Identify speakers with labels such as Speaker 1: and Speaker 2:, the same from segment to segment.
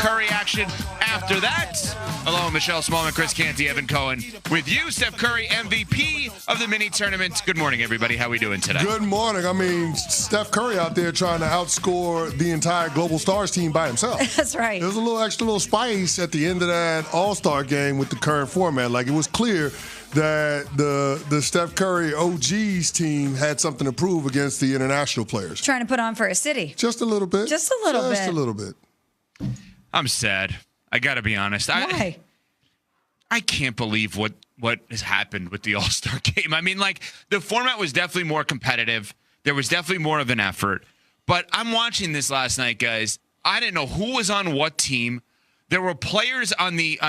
Speaker 1: Curry action after that. Hello, Michelle Smallman, Chris Canty, Evan Cohen. With you, Steph Curry, MVP of the mini tournament. Good morning, everybody. How are we doing today?
Speaker 2: Good morning. I mean, Steph Curry out there trying to outscore the entire Global Stars team by himself.
Speaker 3: That's right.
Speaker 2: There's a little extra spice at the end of that All-Star game with the current format. Like, it was clear that the Steph Curry OGs team had something to prove against the international players.
Speaker 3: Trying to put on for a city.
Speaker 2: Just a little bit.
Speaker 3: Just a little bit.
Speaker 1: I'm sad. I got to be honest.
Speaker 3: Why?
Speaker 1: I can't believe what has happened with the All-Star game. I mean, like, the format was definitely more competitive. There was definitely more of an effort. But I'm watching this last night, guys. I didn't know who was on what team. There were players on the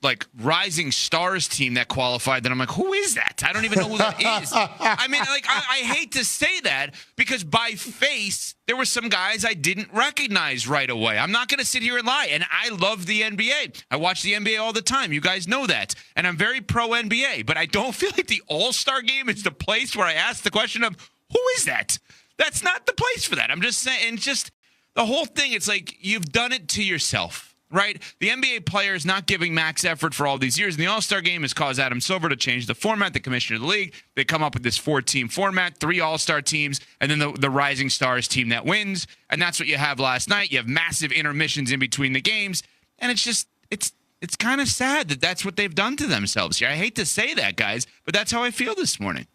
Speaker 1: like Rising Stars team that qualified that I'm like, who is that? I don't even know who that is. I mean, like, I hate to say that because by face, there were some guys I didn't recognize right away. I'm not going to sit here and lie. And I love the NBA. I watch the NBA all the time. You guys know that. And I'm very pro NBA. But I don't feel like the All-Star game is the place where I ask the question of, who is that? That's not the place for that. I'm just saying, and just the whole thing, it's like you've done it to yourself. Right? The NBA players not giving max effort for all these years. And the All-Star game has caused Adam Silver to change the format, the commissioner of the league. They come up with this 4-team format, 3 All-Star teams, and then the Rising Stars team that wins. And that's what you have last night. You have massive intermissions in between the games. And it's just, it's kind of sad that that's what they've done to themselves here. I hate to say that, guys, but that's how I feel this morning.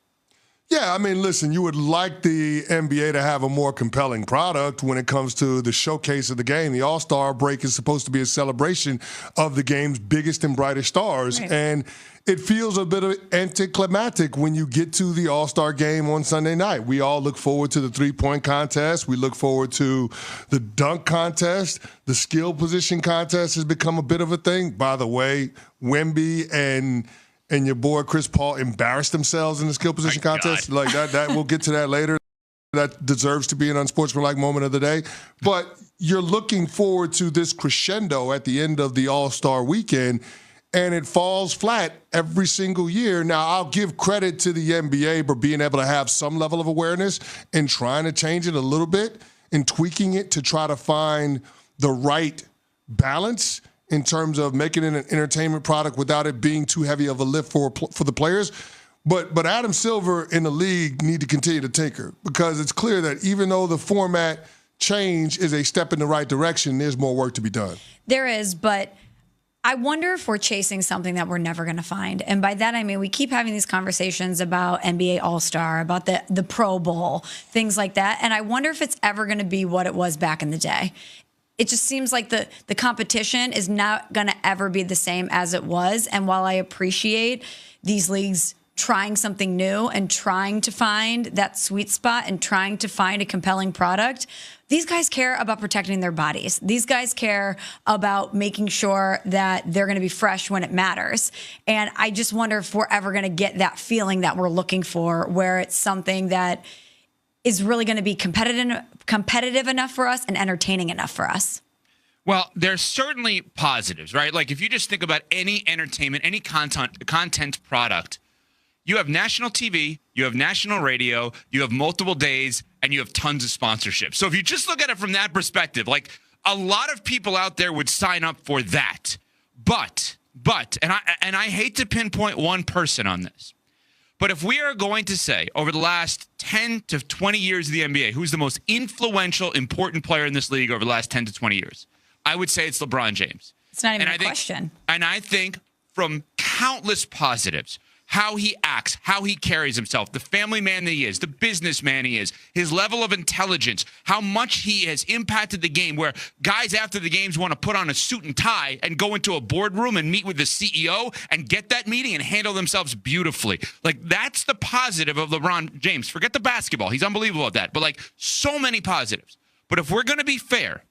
Speaker 2: Yeah, I mean, listen, you would like the NBA to have a more compelling product when it comes to the showcase of the game. The All-Star break is supposed to be a celebration of the game's biggest and brightest stars.
Speaker 3: Right.
Speaker 2: And it feels a bit anticlimactic when you get to the All-Star game on Sunday night. We all look forward to the three-point contest. We look forward to the dunk contest. The skill position contest has become a bit of a thing. By the way, Wemby and your boy Chris Paul embarrassed themselves in the skill position contest.
Speaker 1: God.
Speaker 2: Like that, we'll get to that later. That deserves to be an unsportsmanlike moment of the day. But you're looking forward to this crescendo at the end of the All-Star weekend, and it falls flat every single year. Now, I'll give credit to the NBA for being able to have some level of awareness and trying to change it a little bit and tweaking it to try to find the right balance in terms of making it an entertainment product without it being too heavy of a lift for the players. But Adam Silver and the league need to continue to tinker because it's clear that even though the format change is a step in the right direction, there's more work to be done.
Speaker 3: There is, but I wonder if we're chasing something that we're never going to find. And by that, I mean, we keep having these conversations about NBA All-Star, about the Pro Bowl, things like that. And I wonder if it's ever going to be what it was back in the day. It just seems like the competition is not going to ever be the same as it was. And while I appreciate these leagues trying something new and trying to find that sweet spot and trying to find a compelling product, these guys care about protecting their bodies. These guys care about making sure that they're going to be fresh when it matters. And I just wonder if we're ever going to get that feeling that we're looking for, where it's something that is really going to be competitive enough for us and entertaining enough for us.
Speaker 1: Well, there's certainly positives, right? Like if you just think about any entertainment, any content product, you have national TV, you have national radio, you have multiple days, and you have tons of sponsorships. So if you just look at it from that perspective, like a lot of people out there would sign up for that. But, and I hate to pinpoint one person on this, but if we are going to say over the last 10 to 20 years of the NBA, who's the most influential, important player in this league over the last 10 to 20 years, I would say it's LeBron James.
Speaker 3: It's not even a question.
Speaker 1: And I think from countless positives, how he acts, how he carries himself, the family man that he is, the businessman he is, his level of intelligence, how much he has impacted the game, where guys after the games want to put on a suit and tie and go into a boardroom and meet with the CEO and get that meeting and handle themselves beautifully. Like, that's the positive of LeBron James. Forget the basketball. He's unbelievable at that. But, like, so many positives. But if we're going to be fair,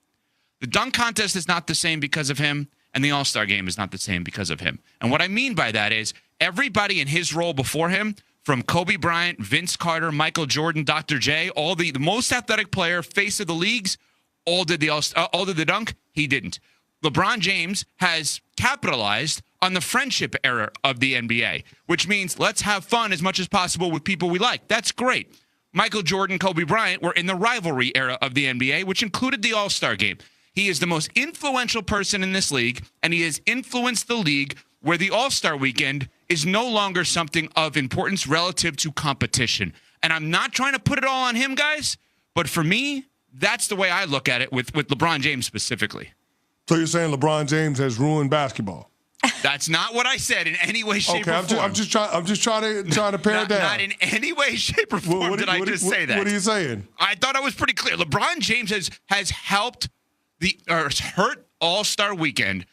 Speaker 1: the dunk contest is not the same because of him, and the All-Star game is not the same because of him. And what I mean by that is everybody in his role before him, from Kobe Bryant, Vince Carter, Michael Jordan, Dr. J, all the most athletic player, face of the leagues, all did the dunk. He didn't. LeBron James has capitalized on the friendship era of the NBA, which means let's have fun as much as possible with people we like. That's great. Michael Jordan, Kobe Bryant were in the rivalry era of the NBA, which included the All-Star game. He is the most influential person in this league, and he has influenced the league where the All-Star weekend is no longer something of importance relative to competition. And I'm not trying to put it all on him, guys, but for me, that's the way I look at it with LeBron James specifically.
Speaker 2: So you're saying LeBron James has ruined basketball?
Speaker 1: That's not what I said in any way, shape, or form.
Speaker 2: I'm just trying to pare it down.
Speaker 1: Not in any way, shape, or form did I just say that.
Speaker 2: What are you saying?
Speaker 1: I thought I was pretty clear. LeBron James has helped hurt All-Star Weekend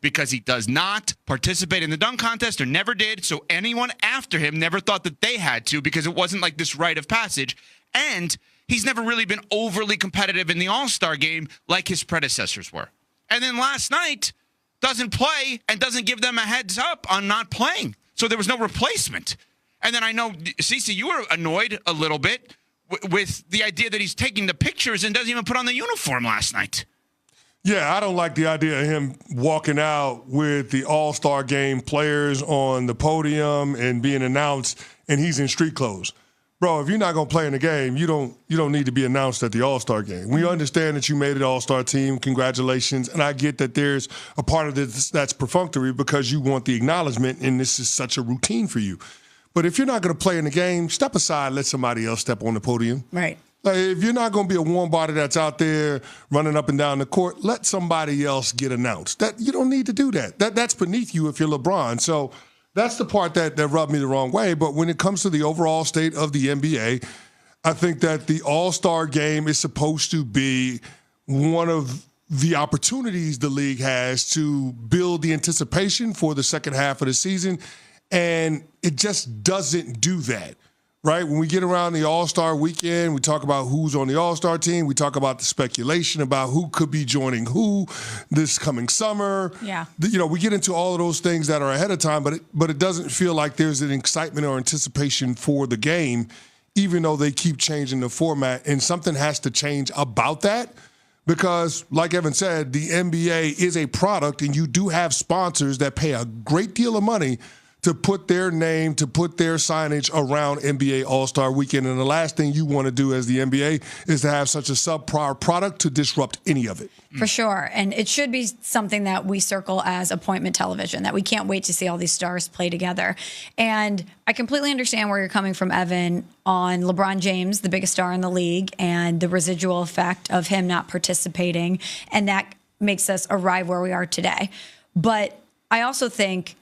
Speaker 1: because he does not participate in the dunk contest or never did. So anyone after him never thought that they had to because it wasn't like this rite of passage. And he's never really been overly competitive in the All-Star game like his predecessors were. And then last night, doesn't play and doesn't give them a heads up on not playing. So there was no replacement. And then I know, Cece, you were annoyed a little bit with the idea that he's taking the pictures and doesn't even put on the uniform last night.
Speaker 2: Yeah, I don't like the idea of him walking out with the All-Star game players on the podium and being announced, and he's in street clothes. Bro, if you're not going to play in the game, you don't need to be announced at the All-Star game. We understand that you made it All-Star team. Congratulations. And I get that there's a part of this that's perfunctory because you want the acknowledgement, and this is such a routine for you. But if you're not going to play in the game, step aside, let somebody else step on the podium.
Speaker 3: Right.
Speaker 2: Like, if you're not going to be a warm body that's out there running up and down the court, let somebody else get announced. That you don't need to do that. That's beneath you if you're LeBron. So that's the part that rubbed me the wrong way. But when it comes to the overall state of the NBA, I think that the All-Star game is supposed to be one of the opportunities the league has to build the anticipation for the second half of the season. And it just doesn't do that. Right? When we get around the All-Star weekend, we talk about who's on the All-Star team. We talk about the speculation about who could be joining who this coming summer.
Speaker 3: Yeah.
Speaker 2: We get into all of those things that are ahead of time, but it doesn't feel like there's an excitement or anticipation for the game, even though they keep changing the format. And something has to change about that because, like Evan said, the NBA is a product, and you do have sponsors that pay a great deal of money to put their name, to put their signage around NBA All-Star Weekend. And the last thing you want to do as the NBA is to have such a subpar product to disrupt any of it.
Speaker 3: For sure. And it should be something that we circle as appointment television, that we can't wait to see all these stars play together. And I completely understand where you're coming from, Evan, on LeBron James, the biggest star in the league, and the residual effect of him not participating. And that makes us arrive where we are today. But I also think,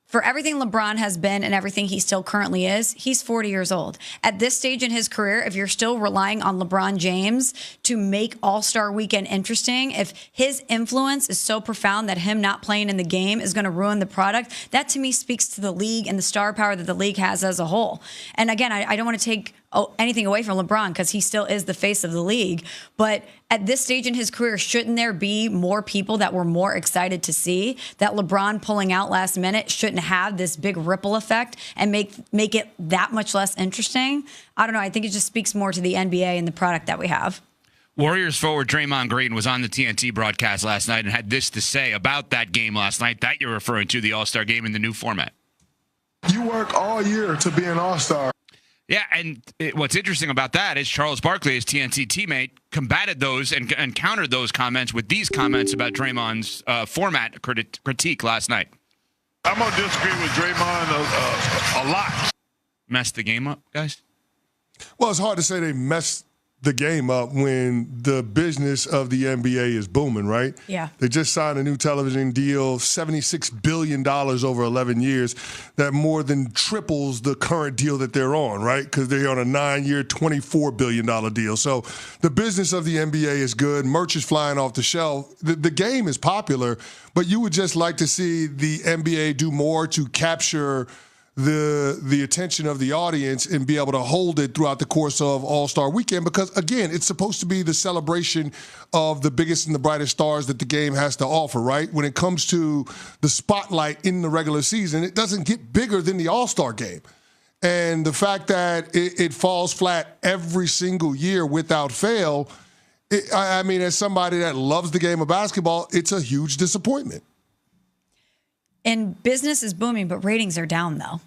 Speaker 3: for everything LeBron has been and everything he still currently is, he's 40 years old. At this stage in his career, if you're still relying on LeBron James to make All-Star Weekend interesting, if his influence is so profound that him not playing in the game is going to ruin the product, that to me speaks to the league and the star power that the league has as a whole. And again, I don't want to take anything away from LeBron because he still is the face of the league. But at this stage in his career, shouldn't there be more people that we're more excited to see? That LeBron pulling out last minute shouldn't have this big ripple effect and make it that much less interesting? I don't know. I think it just speaks more to the NBA and the product that we have.
Speaker 1: Warriors forward Draymond Green was on the TNT broadcast last night and had this to say about that game last night that you're referring to, the All-Star game in the new format.
Speaker 4: You work all year to be an All-Star.
Speaker 1: Yeah, and what's interesting about that is Charles Barkley, his TNT teammate, combated those and countered those comments with these comments about Draymond's format critique last night.
Speaker 4: I'm going to disagree with Draymond a lot.
Speaker 1: Messed the game up, guys?
Speaker 2: Well, it's hard to say they messed the game up when the business of the NBA is booming, right?
Speaker 3: Yeah.
Speaker 2: They just signed a new television deal, $76 billion over 11 years. That more than triples the current deal that they're on, right? Because they're on a 9-year, $24 billion deal. So the business of the NBA is good. Merch is flying off the shelf. The game is popular, but you would just like to see the NBA do more to capture the attention of the audience and be able to hold it throughout the course of All-Star Weekend because, again, it's supposed to be the celebration of the biggest and the brightest stars that the game has to offer, right? When it comes to the spotlight in the regular season, it doesn't get bigger than the All-Star game. And the fact that it falls flat every single year without fail, I mean, as somebody that loves the game of basketball, it's a huge disappointment.
Speaker 3: And business is booming, but ratings are down, though.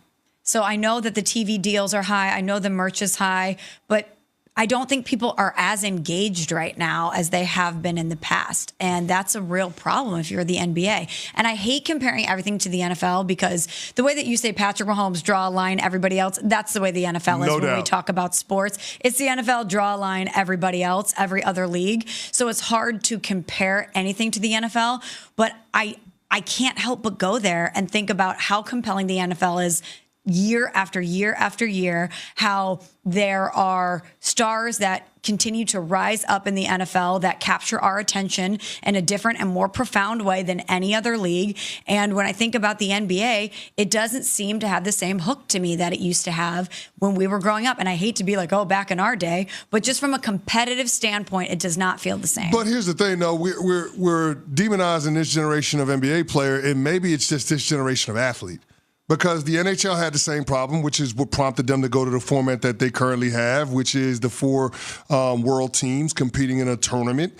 Speaker 3: So I know that the TV deals are high. I know the merch is high, but I don't think people are as engaged right now as they have been in the past. And that's a real problem if you're the NBA. And I hate comparing everything to the NFL because the way that you say Patrick Mahomes, draw a line, everybody else, that's the way the NFL is when we talk about sports. It's the NFL, draw a line, everybody else, every other league. So it's hard to compare anything to the NFL. But I can't help but go there and think about how compelling the NFL is year after year after year, how there are stars that continue to rise up in the NFL that capture our attention in a different and more profound way than any other league. And when I think about the NBA, it doesn't seem to have the same hook to me that it used to have when we were growing up. And I hate to be like, oh, back in our day, but just from a competitive standpoint, it does not feel the same.
Speaker 2: But here's the thing, though, we're demonizing this generation of NBA player, and maybe it's just this generation of athlete. Because the NHL had the same problem, which is what prompted them to go to the format that they currently have, which is the 4 world teams competing in a tournament.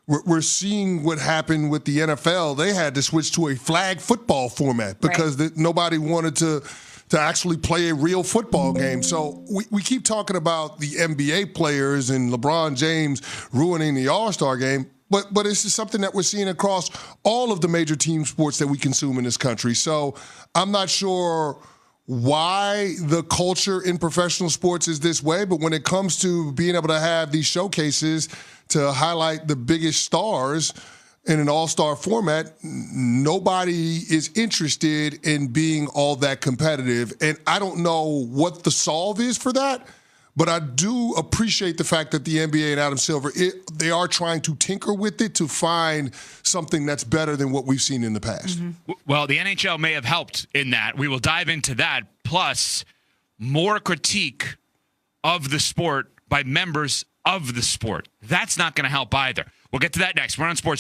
Speaker 2: We're seeing what happened with the NFL. They had to switch to a flag football format because nobody wanted to actually play a real football game. So we keep talking about the NBA players and LeBron James ruining the All-Star game. But it's just something that we're seeing across all of the major team sports that we consume in this country. So I'm not sure why the culture in professional sports is this way, but when it comes to being able to have these showcases to highlight the biggest stars in an all-star format, nobody is interested in being all that competitive. And I don't know what the solve is for that. But I do appreciate the fact that the NBA and Adam Silver, they are trying to tinker with it to find something that's better than what we've seen in the past.
Speaker 1: Mm-hmm. Well, the NHL may have helped in that. We will dive into that, plus more critique of the sport by members of the sport. That's not going to help either. We'll get to that next. We're on Sports.